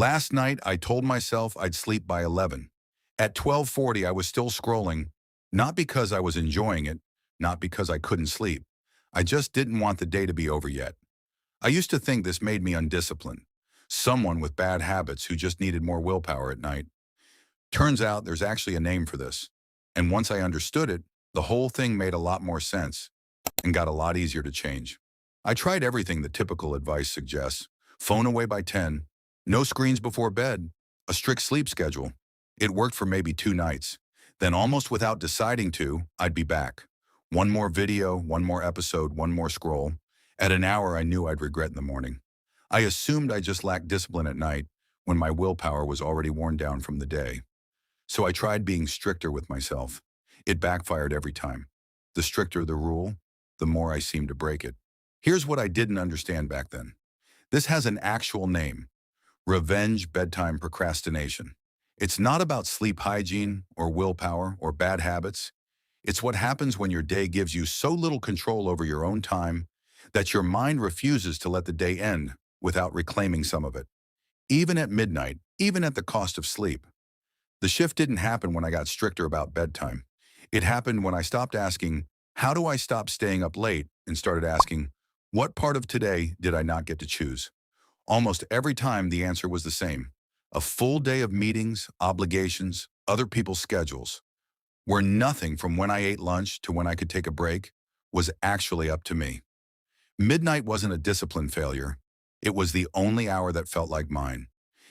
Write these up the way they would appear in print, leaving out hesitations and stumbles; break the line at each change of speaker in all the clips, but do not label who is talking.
Last night, I told myself I'd sleep by 11. At 12:40, I was still scrolling, not because I was enjoying it, not because I couldn't sleep. I just didn't want the day to be over yet. I used to think this made me undisciplined, someone with bad habits who just needed more willpower at night. Turns out there's actually a name for this. And once I understood it, the whole thing made a lot more sense and got a lot easier to change. I tried everything the typical advice suggests. Phone away by 10, no screens before bed, a strict sleep schedule. It worked for maybe 2 nights. Then almost without deciding to, I'd be back. One more video, one more episode, one more scroll. At an hour I knew I'd regret in the morning. I assumed I just lacked discipline at night when my willpower was already worn down from the day. So I tried being stricter with myself. It backfired every time. The stricter the rule, the more I seemed to break it. Here's what I didn't understand back then. This has an actual name: revenge bedtime procrastination. It's not about sleep hygiene or willpower or bad habits. It's what happens when your day gives you so little control over your own time that your mind refuses to let the day end without reclaiming some of it. Even at midnight, even at the cost of sleep. The shift didn't happen when I got stricter about bedtime. It happened when I stopped asking, how do I stop staying up late, and started asking, what part of today did I not get to choose? Almost every time the answer was the same: a full day of meetings, obligations, other people's schedules, where nothing from when I ate lunch to when I could take a break was actually up to me. Midnight wasn't a discipline failure. It was the only hour that felt like mine.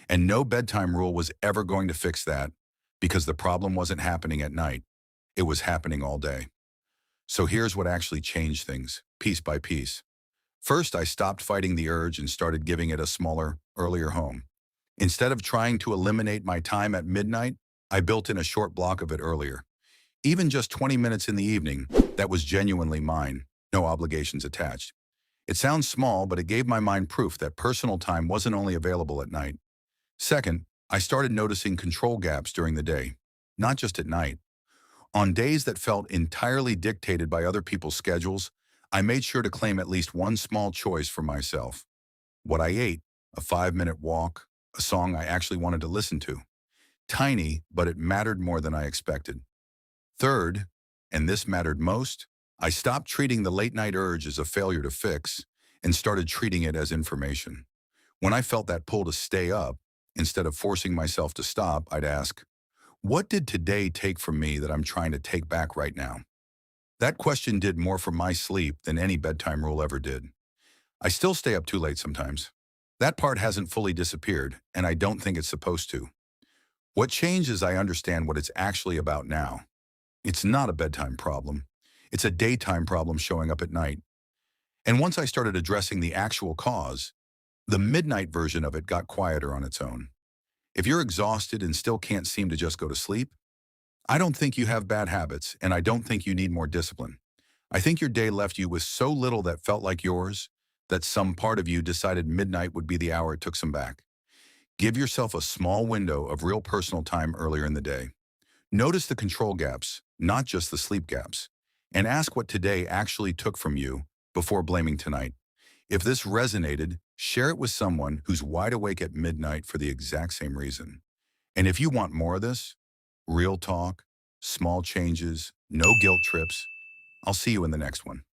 And no bedtime rule was ever going to fix that, because the problem wasn't happening at night. It was happening all day. So here's what actually changed things, piece by piece. First, I stopped fighting the urge and started giving it a smaller, earlier home. Instead of trying to eliminate my time at midnight, I built in a short block of it earlier. Even just 20 minutes in the evening, that was genuinely mine, no obligations attached. It sounds small, but it gave my mind proof that personal time wasn't only available at night. Second, I started noticing control gaps during the day, not just at night. On days that felt entirely dictated by other people's schedules, I made sure to claim at least one small choice for myself. What I ate, a 5-minute walk, a song I actually wanted to listen to. Tiny, but it mattered more than I expected. Third, and this mattered most, I stopped treating the late-night urge as a failure to fix and started treating it as information. When I felt that pull to stay up, instead of forcing myself to stop, I'd ask, what did today take from me that I'm trying to take back right now? That question did more for my sleep than any bedtime rule ever did. I still stay up too late sometimes. That part hasn't fully disappeared, and I don't think it's supposed to. What changed is I understand what it's actually about now. It's not a bedtime problem. It's a daytime problem showing up at night. And once I started addressing the actual cause, the midnight version of it got quieter on its own. If you're exhausted and still can't seem to just go to sleep, I don't think you have bad habits, and I don't think you need more discipline. I think your day left you with so little that felt like yours that some part of you decided midnight would be the hour it took some back. Give yourself a small window of real personal time earlier in the day. Notice the control gaps, not just the sleep gaps, and ask what today actually took from you before blaming tonight. If this resonated, share it with someone who's wide awake at midnight for the exact same reason. And if you want more of this, real talk, small changes, no guilt trips, I'll see you in the next one.